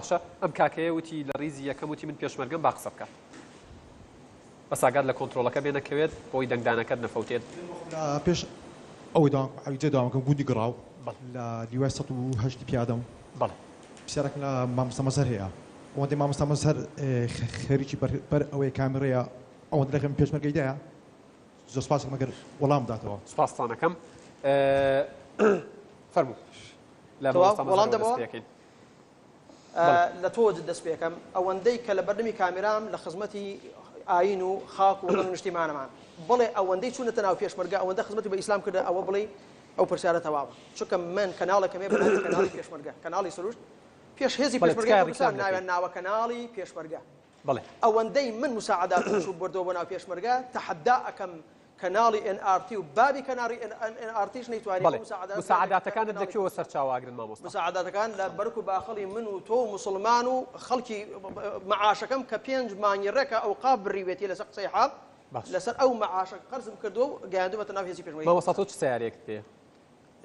باشە ئەم کاکەیە وتی لە ڕیزی یەکەم وتی من پێشمەرگەم با قسە بکە بەس ئاگاد لە کۆنتڕۆڵەکە بێنەکەوێت بۆی دەنگدانەکەت نەفەوتێت پێش ئەوەی ئەویجێ داوامەکەم گوندی گڕاو لە دیوای 180 پیادەم بەڵێ پرسیارێک لە مامۆستا مەزهەر هەیە ئەوەندەی مامۆستا مەزهەر خەریکی بەر ئەوەی کامێرەیە ئەوەندە لەکەم پێشمەرگەیدایە زۆر سپاس مەگەر وەڵام داتەوە سپاستانەکەم فەرموو وەڵام دەمەوە لە تۆ دەست پێکەم ئەوەندەی کە لە بەردەمی کامێرام لە خزمەتی ئاین و خاک و وەڵام نیشتیمانەمان بڵێ ئەوەندەی چوونەتە ناو پێشمەرگە ئەوەندە خزمەتی بە ئیسلام کردە ئەوە بڵێ ئەو پرسیارە تەواوە چونکە من کەناڵێکەکەمێ بەناوی کەناڵی پێشمەرگە کەناڵی سروشت پێش هێزی پێشمەرگە ناوێن ناوە کەناڵی پێشمەرگە بڵێ ئەوەندەی من مساعدات شو بردەوە بۆ ناو پێشمەرگە تەحەدا ئەەکەم کەناڵی NRT و بابی کەناڵی NRTش نەیتوانێت مساعداتەکانت لەکوێوە سەرچاواگرن مامۆستا مساعداتەکان لە بەرک و باخەڵی من و تۆ مسلمان و خەڵکی مەعاشەکەم کە 5 مانگی ڕێکە ئەو قاب بڕیوێتی لەسەر قسەی حاب لەسەر ئەو مەعاشە قەرزم کردو و گەیاندومەتە ناو هێزی پێشمەرگە مامۆستا تۆ چ سیارێکت پێیە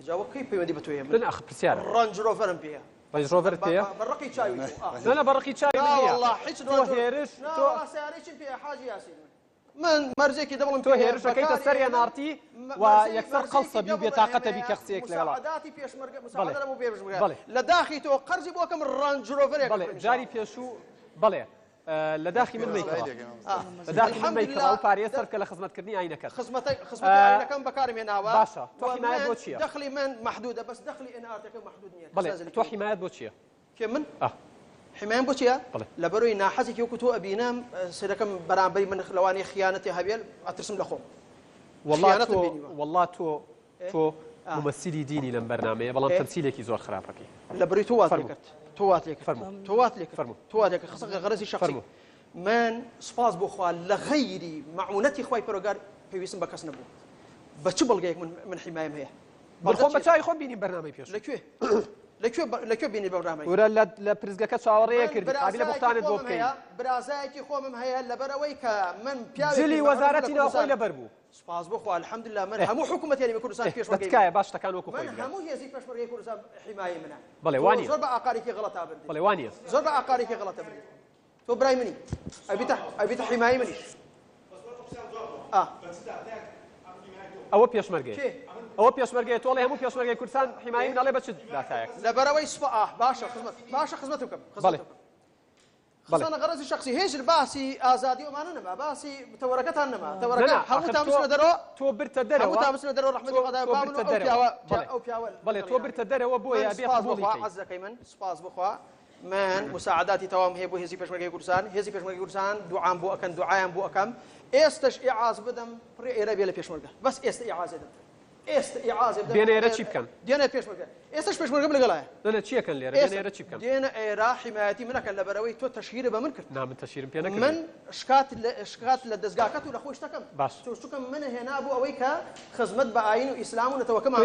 جاواب کەی پەیوەندی بە تۆیە من ئەخ پرسیارە ڕەنج ڕۆڤەرم پێیە ڕەنج ڕۆڤەرت پێیە بەڕقی چاوی نە بەڕقی چاوی والله هیچ تۆ هێرش تۆ سیارێکی پێ حاجی یاسین من مەرجێکی دەبڵم تۆ هێرشەکەیتە سەر NRT و یەکسەر قەڵسە بی و بێتاقەتە بی کە قسەیەک لەگەڵا مساعداتی پێشمەرگە مساعدەم و پێشمەرگە لە داخی تۆ قەرزی بۆ کەم ڕەنج ڕۆڤەرێک بەڵێ جاری پێشوو بەڵێ لە داخی من میکڕا لە داخی من میکڕا و پارێ سەر کە لە خزمەتکردنی ئاینەکە خزمەتەکەم بەکارم هێناوە باشە تۆ حیمایەت بۆ چییە دەخلی من محدودە بەس دەخلی NRT محدود نییە بەڵێ تۆ حیمایەت بۆ چییە کێ من حمايان بوتيا لبروي ناحزك يوكتو أبينام سيركم برامبري من خلواني خيانتي هبيل أترسم لخوم والله تو ممثلي ديني لم برنامج والله تمثيلك يزور خرابك لبروي توات لك خاصة غرزي شخصي من سباز بوخوا لغيري معونتي خوي بروجار في اسم بكسنا بو بتشبل جايك من حماية هي بالخوم بتشاي خوم بيني برنامج بيش لەکوێ بینی بەڕامەی ورە لە پرزگەکە چاوەڕێیە کردی قابلە بەختانت بۆ بکەین برازایەکی خۆمم هەیە لەبەرەوەی کە من جلی وەزارەتی ناوخۆی لەبەر بوو سپاس بخوا الحەمدولله من هەموو حکوومەتیانی کوردستان پێشمەرگەی تکایە باش تەکان وەکو خۆی من هەموو هێزی پێشمەرگەی کوردستان حیمایە منە بەڵێ وانیە زۆر بە ئاقارێکی غەڵەتا بردی بەڵێ وانیە زۆر بە ئاقارێکی غەڵەتە بردی تۆ برای منی ئەبیتە حیمایە منیش ئەوە پێشمەرگەی ئەوە پێشمەرگەی تۆڵێ هەموو پێشمەرگەی کوردستان حیمایی مناڵێ بە چ داتایەک لەبەرەوەی سوپا باشە خزمەت بکەم خزانە غەرەزی شخصی هێز باسی ئازادی ئەمانە نەما باسی تەوەرەکەتان نەما تەوەرەکە هەمووتان بچنە دەرەوە تۆ برتە دەرەوە هەمووتان بچنە دەرەوە ڕەحمەتی خودای بابن ئەو پیاوە بەڵێ تۆ برتە دەرەوە بۆیە بێ قبوڵی عەز دەکەی من سپاس بخوا من مساعداتی تەواو هەیە بۆ هێزی پێشمەرگەی کوردستان هێزی پێشمەرگەی کوردستان دوعام بۆ ئەکەن دوعایان بۆ ئەکەم ئێستش ئیعاز بدەم پڕێ ئێرە بێ لە پێشمەرگە بەس ئێستا ئیعازێ دەم ئێستا ئیعازێ بدەم بێنێرە چی بکەن دێنە پێشمەرگە ئێستش پێشمەرگەم لەگەڵایە لە چیەکەن لێرە بێنێرە چی بکەن دێنە ئێرە حیمایەتی منەکەن لەبەرەوەی تۆ تەشهیرە بە من کرد من تەشهیرم پێ نەکرد من شکات لە دەستگاکەت و لە خۆی شتەکەم باش چکە منە هێنا بوو ئەوەی کە خزمەت بە ئاین و ئیسلام و نەتەوەکەمان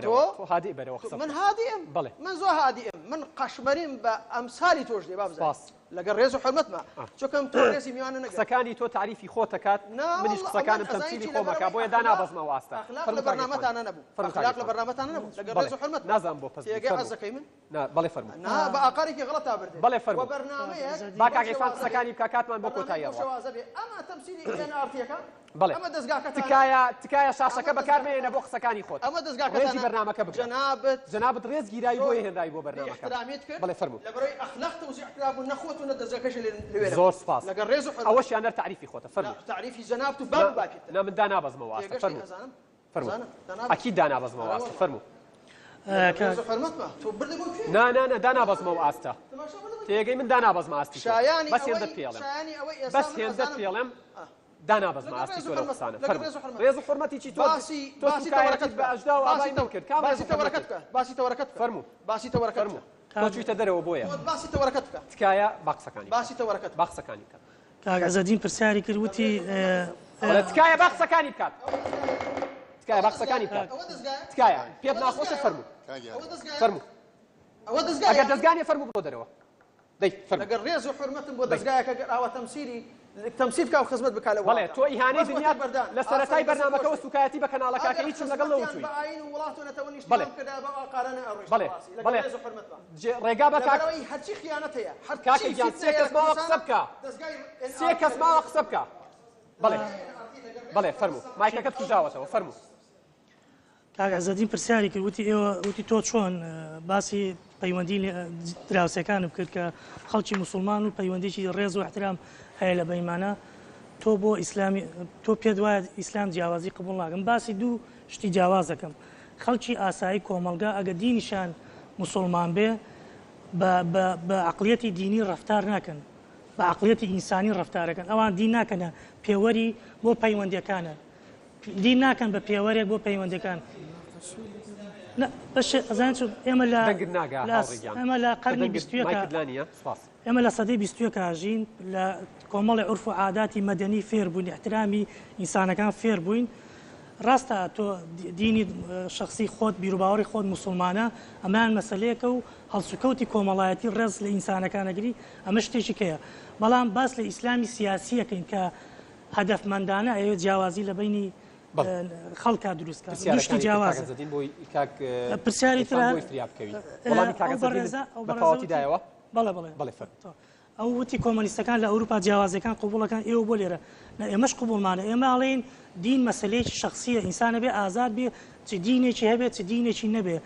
تۆ هادی بەرەوە قسە من هادیم بەڵێ من زۆر هادیم من قەشمەریم بە ئەمسالی تۆش دێ بابزان لەگەڵ ڕێز و حرمەتمە چۆکەم تۆ ڕێزی میوانە نەگەر قسەکانی تۆ تعریفی خۆتەکات منیش قسەکانم تەمسیلی خۆمەکە بۆیە دانابەزمەوە واستە ئەخلاق لە بەرنامەتانە نەبوو ئەخلاق لە بەرنامەتانە نەبوو لەگەڵ ڕێز و حرمەت نازانم بۆ پەس تێگەی حەز دەکەی من بەڵێ فەرموو بە ئاقارێکی غەڵەتا بردێ بەڵێ فەرموو و بەرنامەیەک با کاکەیفان قسەکانی بکە کاتمان بۆ کۆتاییەوە ئەمە تەمسیلی NRT-یەکە بەڵێ ئەمە دەستگاکەتان تکایە شاشەکە بەکارمێنە بۆ قسەکانی خۆت ئەمە دەستگاکەتان ڕێزی بەرنامەکە بکە جەنابەت ڕێز گیرایی بۆیە هێنایی بۆ بەرنامەکە احترامیت کرد بەڵێ فەرموو لەبەرەوەی ئەخلاق توزیع کرابوو نەخۆت و نەدەستگاکەش لێرە زۆر سپاس لەگەڵ ڕێز و حرمەت ئەوەش یانەر تعریفی خۆتە فەرموو تعریفی جەناب تو باب باکیت نا من دانابەزمەوە واستە فەرموو ئەکید دانابەزمەوە واستە فەرموو نا دانابەزمەوە ئاستە تێگەی من دانابەزمە ئاستی بەس هێندە پێڵێم بەس هێندە پێڵێم دانابەزمە ئاستی تۆ لەو قسانە فەرموو ڕێز و حورمەتی چی تۆ تکایەت بە ئەژدا و ئابای نەو کرد باسی تەوەرەکەت فەرموو باسی تەوەرەکەت تۆ چوویتە دەرەوە بۆیە باسی تەوەرەکەت بکە تکایە با قسەکانی باسی تەوەرەکەت با قسەکانی بکات کاک عەزەدین پرسیاری کرد وتی تکایە با قسەکانی بکات تکایە با قسەکانی بکات تکایە پێت ناخۆشە فەرموو فەرموو ئەگەر دەستگانیە فەرموو بڕۆ دەرەوە لەگەڵ ڕێز و حورمەتم بۆ دەستگایەکە ئاوا تەمسیل بکە و خزمەت بکە لە بەڵێ تۆ ئیهانەی دنیا لە سەرەتای بەرنامەکەەوە سوکایەتی بە کەناڵەکەکە هیچم لەگەڵ نەوتووی بەڵێ ڕێگا بە هەرچی خیانەت هەیە کاکە گیان سێ کەس ماوە قسە بکە سێ کەس ماوە قسە بکە بەڵێ فەرموو مایکەکەت کوژاوەتەوە فەرموو کاک عەزەدین پرسیاری کرد وتی تۆ چۆن باسی پەیوەندی دراوسەکانم کرد کە خەڵکی موسڵمان و پەیوەندێکی ڕێز و احترام هەیە لە بەیمانە تۆ بۆ ئیسلامی تۆ پێت وایە ئیسلام جیاوازی قبوڵ ناکەم باسی دوو شتی جیاواز دەکەم خەڵکی ئاسایی کۆمەلگا ئەگە دینیشان موسڵمان بێ بە عقلیەتی دینی ڕەفتار ناکەن بە عقلیەتی ئینسانی ڕەفتارەکەن ئەوان دین ناکەنە پێوەری بۆ پەیوەندیەکانە دین ناکەن بە پێوەرێک بۆ پەیوەندەکان بەش ئەزان ئێمە لە قەرنی ئێمە لە سەدەی 20 ژین لە کۆمەڵی عورف و عاداتی مەدەنی فێر بووین احترامی ئینسانەکان فێر بووین ڕاستە تۆ دینی شخصی خۆت بیرروباوەڕی خۆت موسڵمانە ئەمان مەسلەیەکە و هەڵسوکەوتی کۆمەڵایەتی ڕێز لە ئینسانەکانەگری ئەمە شتێکیکەیە بەڵام باس لە ئیسلامی سیاسیەکەین کە هەدەفمەندانە ئەوێ جیاوازی لە بینی خەڵکا دروستکە دوشتی جیاواز پرسیاری بەڵێ ئەو وتی کۆمەنیستەکان لە ئەوروپا جیاوازەکان قوبوڵەکان ئێوە بۆ لێرە ئێمەش قوبوڵمانە ئێمە ئاڵێن دین مەسلەیەکی شخصیە ئینسانە بێ ئازاد بێ چ دینێکی هەبێت چ دینێکی نەبێ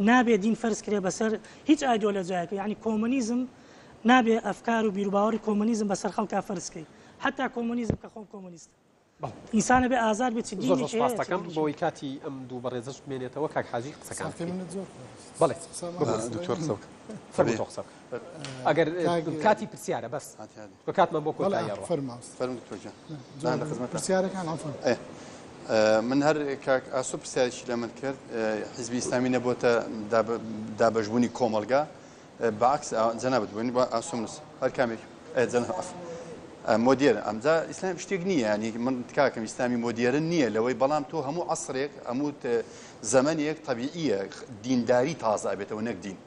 نابێ دین فەرز کرێ بەسەر هیچ ئایدۆلۆژیایەکە یعنی کۆمۆنیزم نابێ ئەفکار و بیرروباوەڕی کۆمۆنیزم بەسەر خەڵکا فەرزکەی حتا کۆمۆنیزم کە خۆم کۆمۆنیست ئینسانە بێ ئازاد بێت چ دینێکی دەکەم بۆی کاتی ئەم دوو بەڕێزش بمێنێتەوە کاک حاجی قسەکان بەڵێ دکتۆر قسە ئەگەر کاتی پرسیارە بەس کاتمان بۆ پرسیارەکان من هەر کاک ئاسۆ پرسیارێکی لە من کرد حیزبی ئیسلامی نەبووتە دابەشبوونی کۆمەلگا بەعکس جەنابەت بوونی بە ئاسۆ منس هەر کامێک مۆدیێرە ئەمجا ئیسلام شتێک نییە ینی من کاکەم ئیسلامی مۆدیێرە نییە لەوەی بەڵام تۆ هەموو عەسرێک هەموو زەمانێک طەبیعیە دینداری تازە ئەبێتەوە نەک دین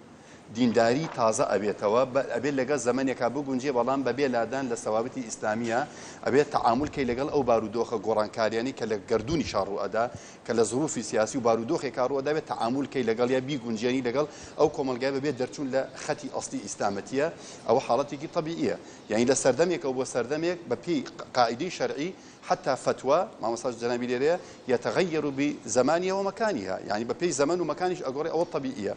دینداری تازە ئەبێتەوە ئەبێت لەگەڵ زەمانێکا بگونجێ بەڵام بەبێ لادان لە سەوابەتی ئیسلامیە ئەبێت تەعامولکەی لەگەڵ ئەو بارودۆخە گۆڕانکاریانی کە لە گردردونی شاڕوئەدا کە لە زروفی سیاسی و بارودۆخێکا ڕوەدا بێت تەعامولکەی لەگەڵ یا بیگونجێنی لەگەڵ ئەو کۆمەلگای بەبێت دەرچوون لە خەتی ئەسلی ئیسلامەتیە ئەوە حاڵەتێکی طەبیعیە یعنی لە سەردەمێکەوە بۆ سەردەمێک بە پێی قاعدەی شەرعی حتى فتوى مع مساج جنابي ليريا يتغير بزمانها ومكانها يعني ببي زمان ومكانش أقول أو الطبيعية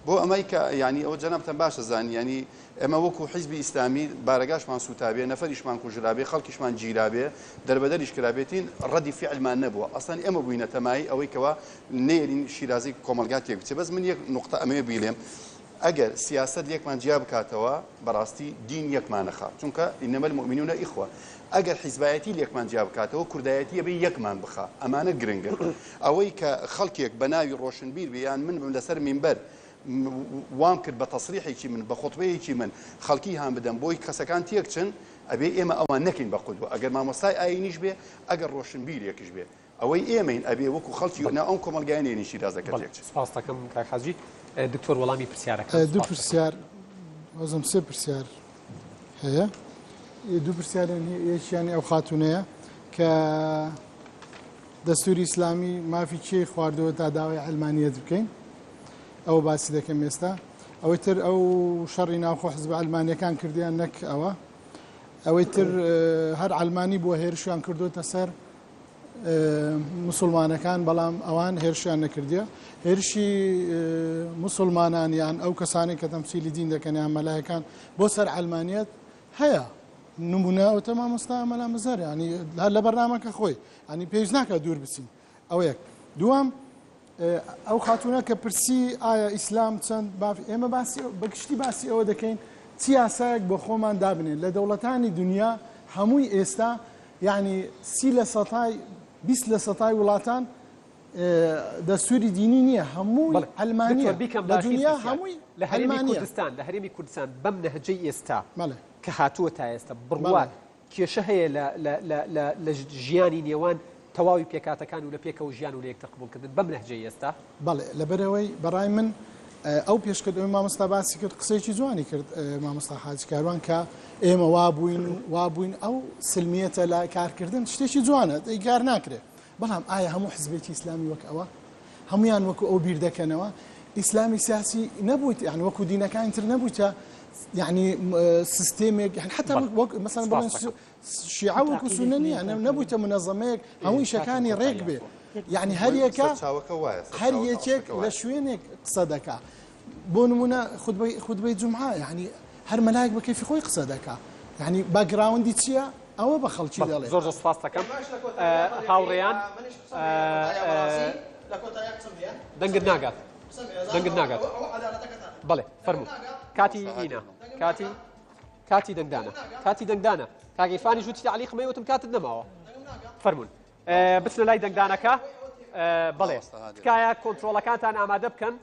بو أمريكا يعني أو جناب تنباش زان يعني أما وكو حزب إسلامي بارجاش من سوتابي نفرش من كجرابي خلقش من جيرابي دربدلش كرابيتين ردي فعل ما نبوه أصلا أما بينا تماي أو كوا نيرين شيرازي كومالجات يكتي بس من يك نقطة أمامي بيلم أجر سياسة يك من جاب كاتوا براستي دين يك ما نخا چونك إنما المؤمنون إخوة أجر حزبياتي ليك من جاب كاتوا كردياتي بي يك من بخا أمانة جرينجر أوي كخلقيك بناوي روشن بير بيان من لسر منبر وام کرد بە تصریحێکی من بە خۆتبەیەکی من خەڵکی هەم بدەم بۆی کەسەکان تێکچن ئەبێ ئێمە ئەوان نەکەین بە قودوە ئەگەر مامۆستای ئاینیش بێ ئەگەر ڕۆشنبیرێکیش بێ ئەوەی ئێمەین ئەبێ وەکو خەڵکی نا ئەم کۆمەلگایانێنی شیرازەکە تێکچن. سپاس دەکەم کاک حاجی. دکتۆر وەڵامی پرسیارەکە دوو پرسیار وەزم سێ پرسیار هەیە دوو پرسیارن یەکیانی ئەو خاتونەیە کە دەستوری ئیسلامی مافی چی خواردەوە تا داوای عەلمانیەت بکەین ئەو باسی دەکەم ئێستا ئەوەی تر ئەو شەڕی ناوخۆ حزب ئەلمانیەکان کردیان نەک ئەوەی تر هەر ئەلمانی بۆ هێرشیان کردوتە سەر موسڵمانەکان بەڵام ئەوان هێرشیان نەکردیە هێرشی موسڵمانانیان ئەو کەسانی کە تەمسیلی دین دەکەن یان مەلایەکان بۆ سەر ئەلمانیەت هەیە نمونە ئەو تەمام مۆستا مەلا مزار ینی لە بەرنامەکە خۆی ینی پێویست ناکات دوور بچین ئەو یەک دووەم ئەو خاتونە کە پرسی ئایا ئیسلام چەند ئێمە باسی بەگشتی باسی ئەوە دەکەین چی یاسایەک بۆ خۆمان دابنێن لە دەوڵەتانی دنیا هەمووی ئێستا یعنی 20 لە سەتای وڵاتان دەستوری دینی نییە هەمووی ئەلمانیە لە دنیا هەمووی لە هەرێمی کوردستان بەم نەهجەی ئێستا کە هاتووە تا ئێستا بڕوات کێشە هەیە لە ژیانی نێوان تەواوی پێکاتەکان و لە پێکەوە ژیان و لە یەکتر قبولکردن بەم نەهجەی ئێستا بەڵێ لەبەرەوەی بەڕای من ئەو پێشکردنەوەی مامۆستا باسی کرد قسەیەکی جوانی کرد مامۆستا حاجی کاروان کە ئێمە وابووین ئەو سلمیەتە لە کارکردن شتێکی جوانە ئیگار ناکرێت بەڵام ئایا هەموو حزبێکی ئیسلامی وەک ئەوە هەمویان وەکو ئەو بیر دەکەنەوە ئیسلامی سیاسی نەبوویت یعنی وەکو دینەکانی تر نەبوویتە یعنی سیستێمێک حتا مثلا بڵێن شیعە وەکو سونە نیە نەبوویتە منەظەمەیەک هەموو ئیشەکانی ڕێک بێ یعنی هەر یەکێک لە شوێنێک قسە دەکا بۆ نمونە خودبەی جومعە یعنی هەر مەلایەک بە کەیفی خۆی قسە دەکا یعنی باگراوندی چییە ئەوە بە خەڵکی دەڵێ زۆر سوپاس دەکەم هاوڕێیان دەنگت ناگات بەڵێ فەرموو کاتی نینە کاتی دەنگدانە کاگەیفانی ژووتی تعلیق مەیوتم کاتت نەماوە فەرموون بچنە لای دەنگدانەکە بەڵێ تکایە کۆنترۆڵەکانتان ئامادە بکەن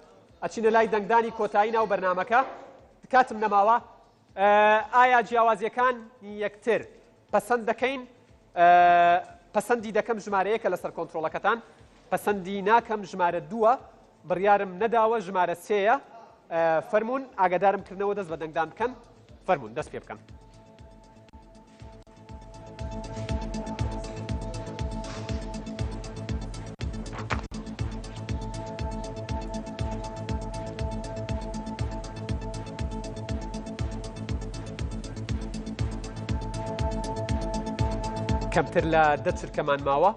ئەچینە لای دەنگدانی کۆتایی ناو بەرنامەکە کاتم نەماوە ئایا جیاوازیەکان یەکتر پەسەند دەکەین پەسەندی دەکەم ژمارەیەکە لەسەر کۆنترۆڵەکەتان پەسەندی ناکەم ژمارە 2 بڕیارم نەداوە ژمارە 3 فەرموون ئاگادارم کردنەوە دەست بە دەنگدان بکەن فەرموون دەست پێ بکەن کەمتر لە 10 چرکەمان ماوە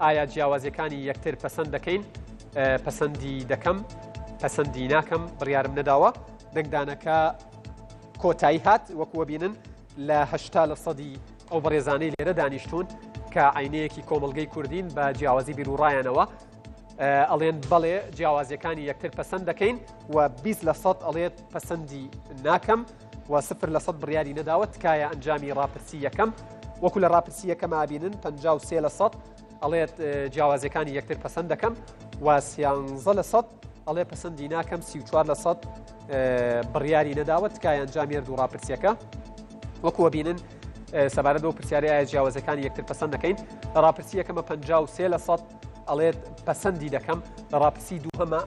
ئایا جیاوازیەکانی یەکتر پەسەند دەکەین پەسەندی دەکەم پەسەندی ناکەم بڕیارم نەداوە دەنگدانەکە کۆتایی هات وەکووە بینن لە 80% ئەو بەڕێزانەی لێرە دانیشتون کە عینەیەکی کۆمەڵگەی کوردین بە جیاوازی بیرروڕایەنەوە ئەڵێن بەڵێ جیاوازیەکانی یەکتر پەسەند دەکەین و 20% ئەڵێت پەسەندی ناکەم و 0% بڕیاری نەداوە تکایە ئەنجامی ڕاپرسی یەکەم وەکو لە ڕاپرسی یەکەما بینن 53% ئەڵێت جیاوازیەکانی یەکتر پەسەند دەکەم و 13% ئەڵێ پەسەندی ناکەم 34% بڕیاری نەداوە تکایە ئەنجامی هەردوو ڕاپرسیەکە وەکووە بینن سەبارەت بەو پرسیارەی ئایا جیاوازیەکانی یەکتر پەسەند دەکەین لە ڕاپرسی یەکەمە 53% ئەڵێت پەسەندی دەکەم لە ڕاپرسی دووهەمە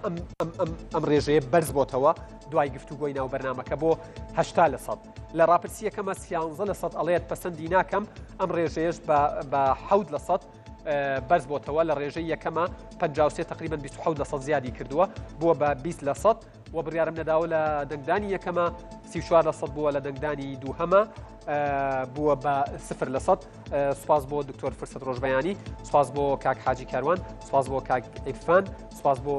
ئەم ڕێژەیە بەرز بۆتەوە دوای گفتوگۆی ناو بەرنامەکە بۆ 80% لە ڕاپرسی یەکەمە 13% ئەڵێت پەسەندی ناکەم ئەم ڕێژەیەش بە 7% بەرز بۆتەوە لە ڕێژەی یەکەمە 53 تقریبا 27% زیادی کردووە بووە بە 20% و بڕیارم نەداوە لە دەنگدانی یەکەمە 34% بووە لە دەنگدانی دووهەمە بووە بە 0%. سوپاس بۆ دکتۆر فرسەت ڕۆژبەیانی سوپاس بۆ کاک حاجی کاروان سوپاس بۆ کاک عیرفان سوپاس بۆ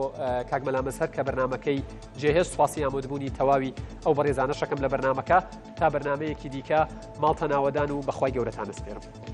کاک مەلامەسەر کە بەرنامەکەی جێهێش سوپاسی ئامادەبوونی تەواوی ئەو بەڕێزانە شەکەم لە بەرنامەکە تا بەرنامەیەکی دیکە ماڵتە ناوەدان و بەخوای گەورەتان ئەسپێرم.